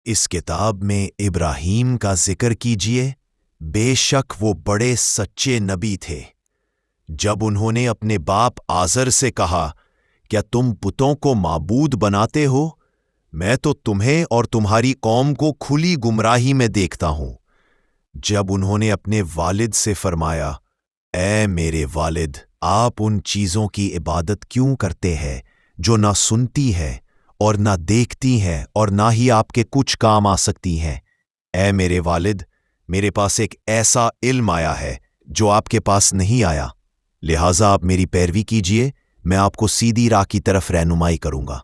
اس کتاب میں ابراہیم کا ذکر کیجیے، بے شک وہ بڑے سچے نبی تھے۔ جب انہوں نے اپنے باپ آزر سے کہا، کیا تم بتوں کو معبود بناتے ہو؟ میں تو تمہیں اور تمہاری قوم کو کھلی گمراہی میں دیکھتا ہوں۔ جب انہوں نے اپنے والد سے فرمایا، اے میرے والد، آپ ان چیزوں کی عبادت کیوں کرتے ہیں جو نہ سنتی ہے اور نہ دیکھتی ہیں اور نہ ہی آپ کے کچھ کام آ سکتی ہیں؟ اے میرے والد، میرے پاس ایک ایسا علم آیا ہے جو آپ کے پاس نہیں آیا، لہٰذا آپ میری پیروی کیجیے، میں آپ کو سیدھی راہ کی طرف رہنمائی کروں گا۔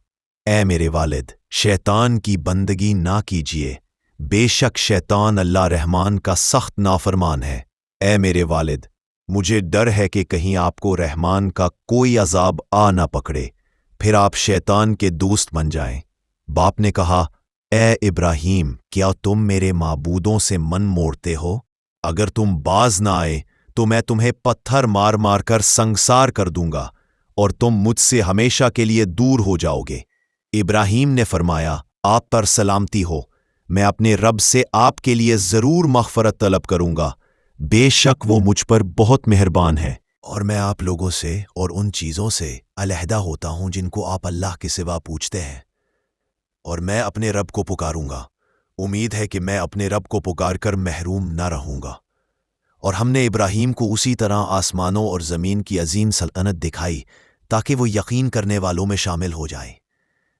اے میرے والد، شیطان کی بندگی نہ کیجیے، بے شک شیطان اللہ رحمان کا سخت نافرمان ہے۔ اے میرے والد، مجھے ڈر ہے کہ کہیں آپ کو رحمان کا کوئی عذاب آ نہ پکڑے، پھر آپ شیطان کے دوست بن جائیں۔ باپ نے کہا، اے ابراہیم، کیا تم میرے معبودوں سے من موڑتے ہو؟ اگر تم باز نہ آئے تو میں تمہیں پتھر مار مار کر سنگسار کر دوں گا اور تم مجھ سے ہمیشہ کے لیے دور ہو جاؤ گے۔ ابراہیم نے فرمایا، آپ پر سلامتی ہو، میں اپنے رب سے آپ کے لیے ضرور مغفرت طلب کروں گا، بے شک وہ مجھ پر بہت مہربان ہے۔ اور میں آپ لوگوں سے اور ان چیزوں سے علیحدہ ہوتا ہوں جن کو آپ اللہ کے سوا پوچھتے ہیں، اور میں اپنے رب کو پکاروں گا، امید ہے کہ میں اپنے رب کو پکار کر محروم نہ رہوں گا۔ اور ہم نے ابراہیم کو اسی طرح آسمانوں اور زمین کی عظیم سلطنت دکھائی تاکہ وہ یقین کرنے والوں میں شامل ہو جائیں۔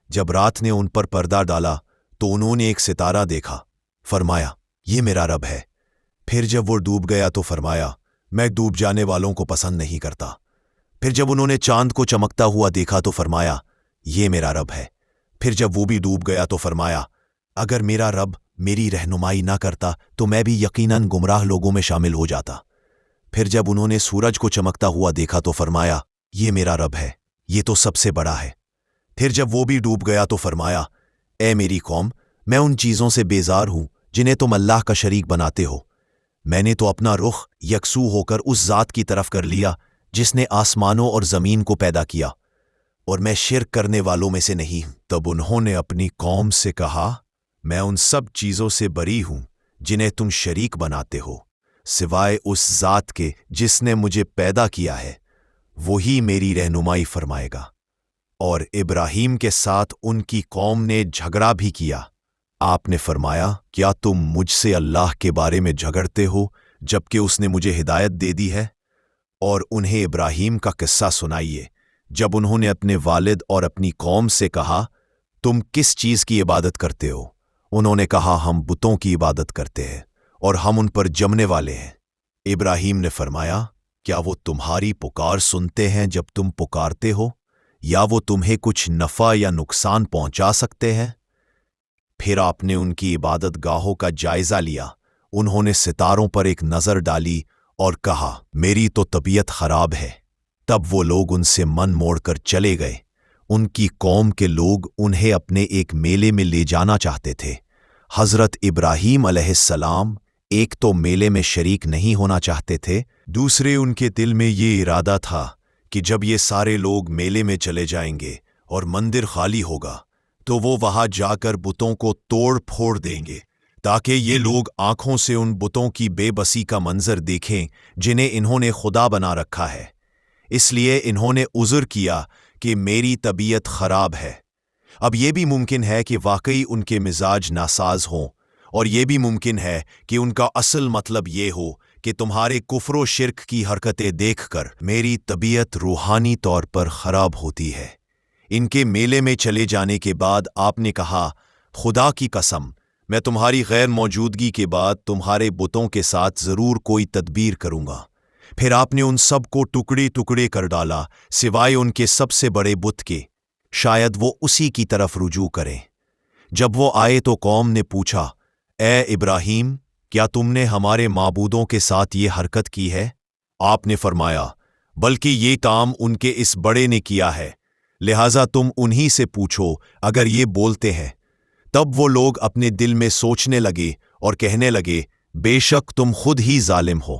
جب رات نے ان پر پردہ ڈالا تو انہوں نے ایک ستارہ دیکھا، فرمایا، یہ میرا رب ہے۔ پھر جب وہ ڈوب گیا تو فرمایا، میں ڈوب جانے والوں کو پسند نہیں کرتا۔ پھر جب انہوں نے چاند کو چمکتا ہوا دیکھا تو فرمایا، یہ میرا رب ہے۔ پھر جب وہ بھی ڈوب گیا تو فرمایا، اگر میرا رب میری رہنمائی نہ کرتا تو میں بھی یقیناً گمراہ لوگوں میں شامل ہو جاتا۔ پھر جب انہوں نے سورج کو چمکتا ہوا دیکھا تو فرمایا، یہ میرا رب ہے، یہ تو سب سے بڑا ہے۔ پھر جب وہ بھی ڈوب گیا تو فرمایا، اے میری قوم، میں ان چیزوں سے بیزار ہوں جنہیں تم اللہ کا شریک بناتے ہو۔ میں نے تو اپنا رخ یکسو ہو کر اس ذات کی طرف کر لیا جس نے آسمانوں اور زمین کو پیدا کیا، اور میں شرک کرنے والوں میں سے نہیں ہوں۔ تب انہوں نے اپنی قوم سے کہا، میں ان سب چیزوں سے بری ہوں جنہیں تم شریک بناتے ہو، سوائے اس ذات کے جس نے مجھے پیدا کیا ہے، وہی میری رہنمائی فرمائے گا۔ اور ابراہیم کے ساتھ ان کی قوم نے جھگڑا بھی کیا۔ آپ نے فرمایا، کیا تم مجھ سے اللہ کے بارے میں جھگڑتے ہو جبکہ اس نے مجھے ہدایت دے دی ہے؟ اور انہیں ابراہیم کا قصہ سنائیے جب انہوں نے اپنے والد اور اپنی قوم سے کہا، تم کس چیز کی عبادت کرتے ہو؟ انہوں نے کہا، ہم بتوں کی عبادت کرتے ہیں اور ہم ان پر جمنے والے ہیں۔ ابراہیم نے فرمایا، کیا وہ تمہاری پکار سنتے ہیں جب تم پکارتے ہو، یا وہ تمہیں کچھ نفع یا نقصان پہنچا سکتے ہیں؟ پھر آپ نے ان کی عبادت گاہوں کا جائزہ لیا، انہوں نے ستاروں پر ایک نظر ڈالی اور کہا، میری تو طبیعت خراب ہے۔ تب وہ لوگ ان سے من موڑ کر چلے گئے۔ ان کی قوم کے لوگ انہیں اپنے ایک میلے میں لے جانا چاہتے تھے۔ حضرت ابراہیم علیہ السلام ایک تو میلے میں شریک نہیں ہونا چاہتے تھے، دوسرے ان کے دل میں یہ ارادہ تھا کہ جب یہ سارے لوگ میلے میں چلے جائیں گے اور مندر خالی ہوگا تو وہ وہاں جا کر بتوں کو توڑ پھوڑ دیں گے تاکہ یہ لوگ آنکھوں سے ان بتوں کی بے بسی کا منظر دیکھیں جنہیں انہوں نے خدا بنا رکھا ہے۔ اس لیے انہوں نے عذر کیا کہ میری طبیعت خراب ہے۔ اب یہ بھی ممکن ہے کہ واقعی ان کے مزاج ناساز ہوں، اور یہ بھی ممکن ہے کہ ان کا اصل مطلب یہ ہو کہ تمہارے کفر و شرک کی حرکتیں دیکھ کر میری طبیعت روحانی طور پر خراب ہوتی ہے۔ ان کے میلے میں چلے جانے کے بعد آپ نے کہا، خدا کی قسم، میں تمہاری غیر موجودگی کے بعد تمہارے بتوں کے ساتھ ضرور کوئی تدبیر کروں گا۔ پھر آپ نے ان سب کو ٹکڑے ٹکڑے کر ڈالا سوائے ان کے سب سے بڑے بت کے، شاید وہ اسی کی طرف رجوع کریں۔ جب وہ آئے تو قوم نے پوچھا، اے ابراہیم، کیا تم نے ہمارے معبودوں کے ساتھ یہ حرکت کی ہے؟ آپ نے فرمایا، بلکہ یہ کام ان کے اس بڑے نے کیا ہے، لہٰذا تم انہی سے پوچھو اگر یہ بولتے ہیں۔ تب وہ لوگ اپنے دل میں سوچنے لگے اور کہنے لگے، بے شک تم خود ہی ظالم ہو۔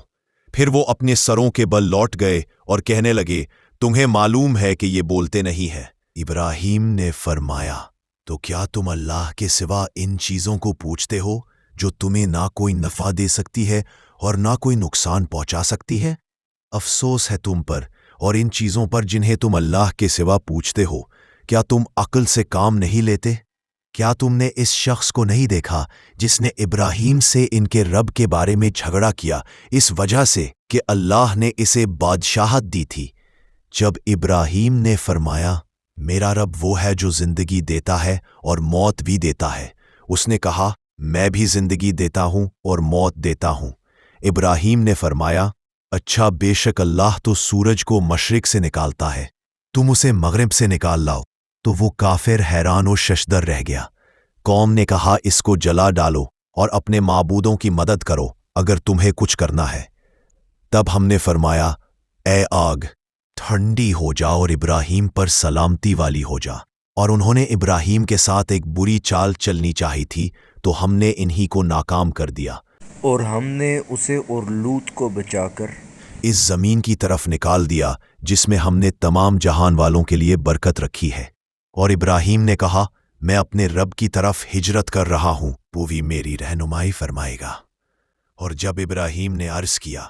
پھر وہ اپنے سروں کے بل لوٹ گئے اور کہنے لگے، تمہیں معلوم ہے کہ یہ بولتے نہیں ہے۔ ابراہیم نے فرمایا، تو کیا تم اللہ کے سوا ان چیزوں کو پوچھتے ہو جو تمہیں نہ کوئی نفع دے سکتی ہے اور نہ کوئی نقصان پہنچا سکتی ہے؟ افسوس ہے تم پر اور ان چیزوں پر جنہیں تم اللہ کے سوا پوچھتے ہو۔ کیا تم عقل سے کام نہیں لیتے؟ کیا تم نے اس شخص کو نہیں دیکھا جس نے ابراہیم سے ان کے رب کے بارے میں جھگڑا کیا اس وجہ سے کہ اللہ نے اسے بادشاہت دی تھی؟ جب ابراہیم نے فرمایا میرا رب وہ ہے جو زندگی دیتا ہے اور موت بھی دیتا ہے، اس نے کہا میں بھی زندگی دیتا ہوں اور موت دیتا ہوں۔ ابراہیم نے فرمایا اچھا، بے شک اللہ تو سورج کو مشرق سے نکالتا ہے، تم اسے مغرب سے نکال لاؤ۔ تو وہ کافر حیران و ششدر رہ گیا۔ قوم نے کہا اس کو جلا ڈالو اور اپنے معبودوں کی مدد کرو اگر تمہیں کچھ کرنا ہے۔ تب ہم نے فرمایا اے آگ ٹھنڈی ہو جا اور ابراہیم پر سلامتی والی ہو جا۔ اور انہوں نے ابراہیم کے ساتھ ایک بری چال چلنی چاہی تھی تو ہم نے انہی کو ناکام کر دیا، اور ہم نے اسے اور لوط کو بچا کر اس زمین کی طرف نکال دیا جس میں ہم نے تمام جہان والوں کے لیے برکت رکھی ہے۔ اور ابراہیم نے کہا میں اپنے رب کی طرف ہجرت کر رہا ہوں، وہ بھی میری رہنمائی فرمائے گا۔ اور جب ابراہیم نے عرض کیا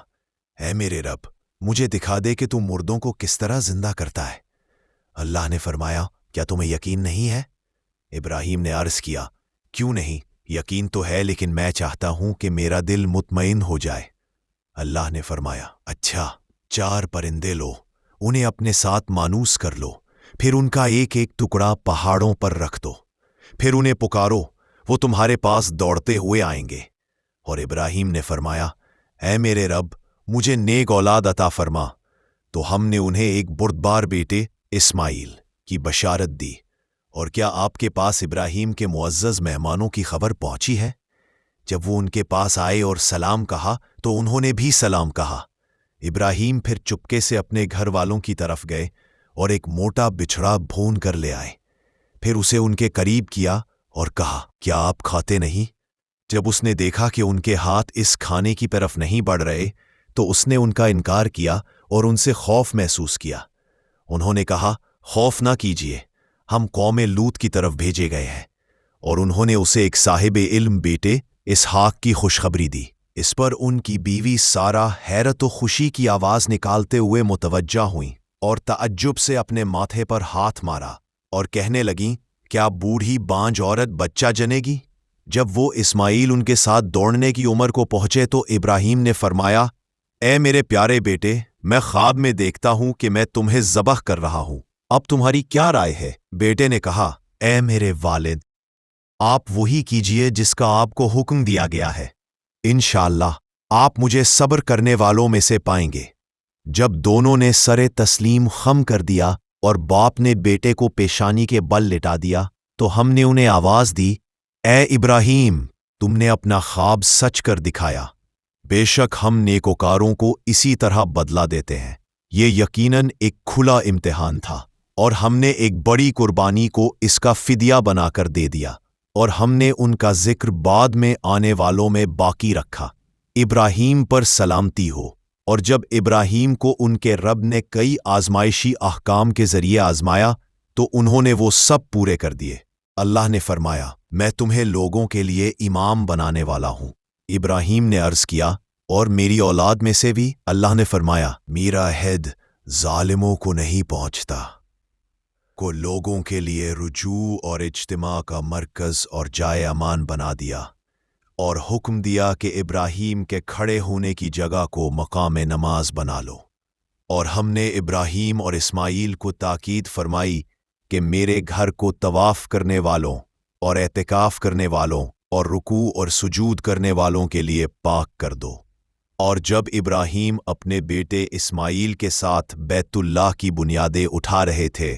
اے میرے رب مجھے دکھا دے کہ تو مردوں کو کس طرح زندہ کرتا ہے، اللہ نے فرمایا کیا تمہیں یقین نہیں ہے؟ ابراہیم نے عرض کیا کیوں نہیں، یقین تو ہے لیکن میں چاہتا ہوں کہ میرا دل مطمئن ہو جائے۔ اللہ نے فرمایا اچھا، 4 پرندے لو، انہیں اپنے ساتھ مانوس کر لو، پھر ان کا ایک ایک ٹکڑا پہاڑوں پر رکھ دو، پھر انہیں پکارو، وہ تمہارے پاس دوڑتے ہوئے آئیں گے۔ اور ابراہیم نے فرمایا اے میرے رب مجھے نیک اولاد عطا فرما۔ تو ہم نے انہیں ایک بردبار بیٹے اسماعیل کی بشارت دی۔ اور کیا آپ کے پاس ابراہیم کے معزز مہمانوں کی خبر پہنچی ہے؟ جب وہ ان کے پاس آئے اور سلام کہا تو انہوں نے بھی سلام کہا۔ ابراہیم پھر چپکے سے اپنے گھر والوں کی طرف گئے اور ایک موٹا بچھڑا بھون کر لے آئے، پھر اسے ان کے قریب کیا اور کہا کیا آپ کھاتے نہیں؟ جب اس نے دیکھا کہ ان کے ہاتھ اس کھانے کی طرف نہیں بڑھ رہے تو اس نے ان کا انکار کیا اور ان سے خوف محسوس کیا۔ انہوں نے کہا خوف نہ کیجیے، ہم قوم لوط کی طرف بھیجے گئے ہیں۔ اور انہوں نے اسے ایک صاحب علم بیٹے اسحاق کی خوشخبری دی۔ اس پر ان کی بیوی سارہ حیرت و خوشی کی آواز نکالتے ہوئے متوجہ ہوئیں اور تعجب سے اپنے ماتھے پر ہاتھ مارا اور کہنے لگیں کیا بوڑھی بانج عورت بچہ جنے گی؟ جب وہ اسماعیل ان کے ساتھ دوڑنے کی عمر کو پہنچے تو ابراہیم نے فرمایا اے میرے پیارے بیٹے، میں خواب میں دیکھتا ہوں کہ میں تمہیں ذبح کر رہا ہوں، اب تمہاری کیا رائے ہے؟ بیٹے نے کہا اے میرے والد، آپ وہی کیجئے جس کا آپ کو حکم دیا گیا ہے، انشاءاللہ آپ مجھے صبر کرنے والوں میں سے پائیں گے۔ جب دونوں نے سر تسلیم خم کر دیا اور باپ نے بیٹے کو پیشانی کے بل لٹا دیا تو ہم نے انہیں آواز دی اے ابراہیم تم نے اپنا خواب سچ کر دکھایا، بے شک ہم نیکوکاروں کو اسی طرح بدلہ دیتے ہیں۔ یہ یقیناً ایک کھلا امتحان تھا اور ہم نے ایک بڑی قربانی کو اس کا فدیہ بنا کر دے دیا، اور ہم نے ان کا ذکر بعد میں آنے والوں میں باقی رکھا۔ ابراہیم پر سلامتی ہو۔ اور جب ابراہیم کو ان کے رب نے کئی آزمائشی احکام کے ذریعے آزمایا تو انہوں نے وہ سب پورے کر دیے۔ اللہ نے فرمایا میں تمہیں لوگوں کے لیے امام بنانے والا ہوں۔ ابراہیم نے عرض کیا اور میری اولاد میں سے بھی؟ اللہ نے فرمایا میرا عہد ظالموں کو نہیں پہنچتا، کو لوگوں کے لیے رجوع اور اجتماع کا مرکز اور جائے امان بنا دیا، اور حکم دیا کہ ابراہیم کے کھڑے ہونے کی جگہ کو مقام نماز بنا لو۔ اور ہم نے ابراہیم اور اسماعیل کو تاکید فرمائی کہ میرے گھر کو طواف کرنے والوں اور اعتکاف کرنے والوں اور رکوع اور سجود کرنے والوں کے لیے پاک کر دو۔ اور جب ابراہیم اپنے بیٹے اسماعیل کے ساتھ بیت اللہ کی بنیادیں اٹھا رہے تھے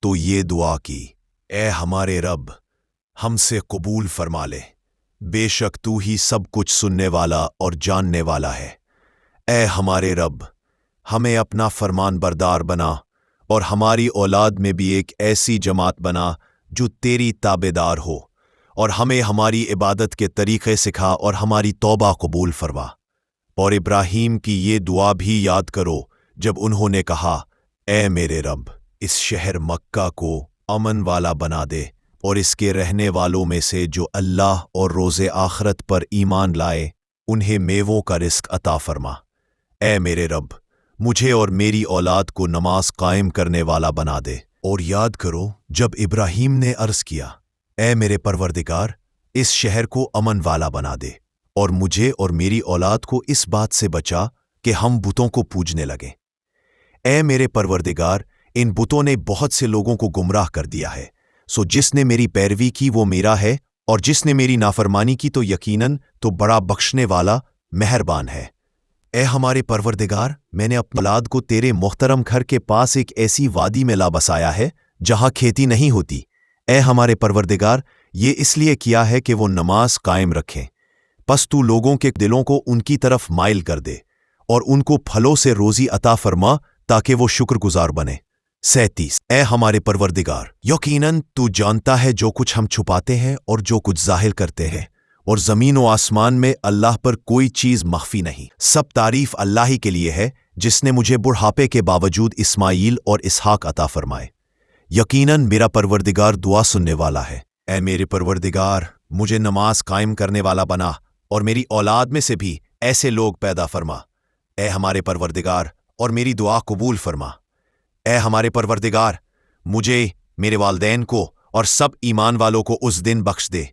تو یہ دعا کی اے ہمارے رب ہم سے قبول فرما لے، بے شک تو ہی سب کچھ سننے والا اور جاننے والا ہے۔ اے ہمارے رب ہمیں اپنا فرمان بردار بنا اور ہماری اولاد میں بھی ایک ایسی جماعت بنا جو تیری تابعدار ہو، اور ہمیں ہماری عبادت کے طریقے سکھا اور ہماری توبہ قبول فرما۔ اور ابراہیم کی یہ دعا بھی یاد کرو جب انہوں نے کہا اے میرے رب اس شہر مکہ کو امن والا بنا دے اور اس کے رہنے والوں میں سے جو اللہ اور روز آخرت پر ایمان لائے انہیں میووں کا رزق عطا فرما۔ اے میرے رب، مجھے اور میری اولاد کو نماز قائم کرنے والا بنا دے۔ اور یاد کرو جب ابراہیم نے عرض کیا، اے میرے پروردگار، اس شہر کو امن والا بنا دے اور مجھے اور میری اولاد کو اس بات سے بچا کہ ہم بتوں کو پوجنے لگیں۔ اے میرے پروردگار، ان بتوں نے بہت سے لوگوں کو گمراہ کر دیا ہے، سو جس نے میری پیروی کی وہ میرا ہے، اور جس نے میری نافرمانی کی تو یقیناً تو بڑا بخشنے والا مہربان ہے۔ اے ہمارے پروردگار، میں نے اپنی اولاد کو تیرے محترم گھر کے پاس ایک ایسی وادی میں لا بسایا ہے جہاں کھیتی نہیں ہوتی۔ اے ہمارے پروردگار، یہ اس لیے کیا ہے کہ وہ نماز قائم رکھیں، پس تو لوگوں کے دلوں کو ان کی طرف مائل کر دے اور ان کو پھلوں سے روزی عطا فرما تاکہ وہ شکر گزار بنے۔ 37 اے ہمارے پروردگار، یقیناً تو جانتا ہے جو کچھ ہم چھپاتے ہیں اور جو کچھ ظاہر کرتے ہیں، اور زمین و آسمان میں اللہ پر کوئی چیز مخفی نہیں۔ سب تعریف اللہ ہی کے لیے ہے جس نے مجھے بڑھاپے کے باوجود اسماعیل اور اسحاق عطا فرمائے۔ یقیناً میرا پروردگار دعا سننے والا ہے۔ اے میرے پروردگار، مجھے نماز قائم کرنے والا بنا اور میری اولاد میں سے بھی ایسے لوگ پیدا فرما۔ اے ہمارے پروردگار، اور میری دعا قبول فرما۔ اے ہمارے پروردگار، مجھے، میرے والدین کو اور سب ایمان والوں کو اس دن بخش دے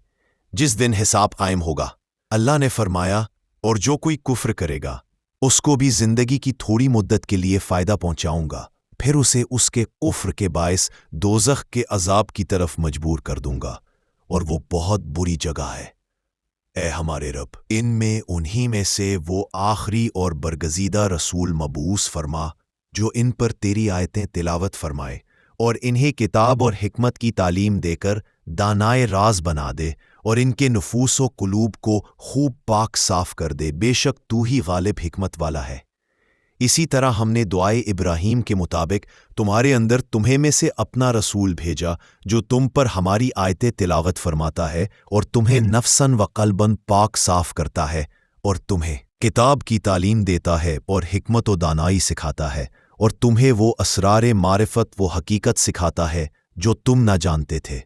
جس دن حساب قائم ہوگا۔ اللہ نے فرمایا، اور جو کوئی کفر کرے گا اس کو بھی زندگی کی تھوڑی مدت کے لیے فائدہ پہنچاؤں گا، پھر اسے اس کے کفر کے باعث دوزخ کے عذاب کی طرف مجبور کر دوں گا، اور وہ بہت بری جگہ ہے۔ اے ہمارے رب، ان میں انہی میں سے وہ آخری اور برگزیدہ رسول مبعوث فرما جو ان پر تیری آیتیں تلاوت فرمائے اور انہیں کتاب اور حکمت کی تعلیم دے کر دانائے راز بنا دے، اور ان کے نفوس و قلوب کو خوب پاک صاف کر دے۔ بے شک تو ہی غالب حکمت والا ہے۔ اسی طرح ہم نے دعائے ابراہیم کے مطابق تمہارے اندر تمہیں میں سے اپنا رسول بھیجا جو تم پر ہماری آیتیں تلاوت فرماتا ہے اور تمہیں نفساً و قلباً پاک صاف کرتا ہے، اور تمہیں کتاب کی تعلیم دیتا ہے اور حکمت و دانائی سکھاتا ہے، اور تمہیں وہ اسرار معرفت و حقیقت سکھاتا ہے جو تم نہ جانتے تھے۔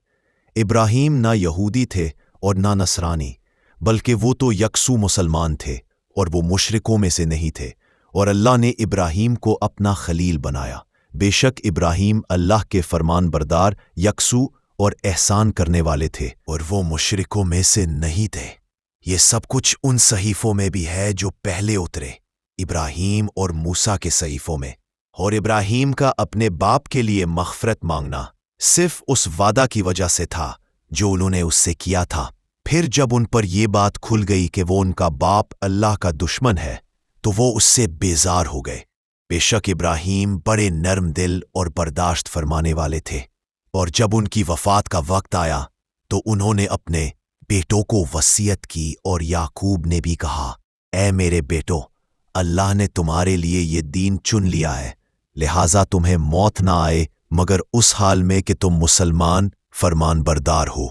ابراہیم نہ یہودی تھے اور نہ نصرانی، بلکہ وہ تو یکسو مسلمان تھے اور وہ مشرکوں میں سے نہیں تھے، اور اللہ نے ابراہیم کو اپنا خلیل بنایا۔ بے شک ابراہیم اللہ کے فرمان بردار، یکسو اور احسان کرنے والے تھے، اور وہ مشرکوں میں سے نہیں تھے۔ یہ سب کچھ ان صحیفوں میں بھی ہے جو پہلے اترے، ابراہیم اور موسیٰ کے صحیفوں میں۔ اور ابراہیم کا اپنے باپ کے لیے مغفرت مانگنا صرف اس وعدہ کی وجہ سے تھا جو انہوں نے اس سے کیا تھا۔ پھر جب ان پر یہ بات کھل گئی کہ وہ ان کا باپ اللہ کا دشمن ہے تو وہ اس سے بیزار ہو گئے۔ بے شک ابراہیم بڑے نرم دل اور برداشت فرمانے والے تھے، اور جب ان کی وفات کا وقت آیا تو انہوں نے اپنے بیٹوں کو وصیت کی، اور یعقوب نے بھی کہا، اے میرے بیٹو، اللہ نے تمہارے لیے یہ دین چن لیا ہے، لہٰذا تمہیں موت نہ آئے مگر اس حال میں کہ تم مسلمان فرمان بردار ہو۔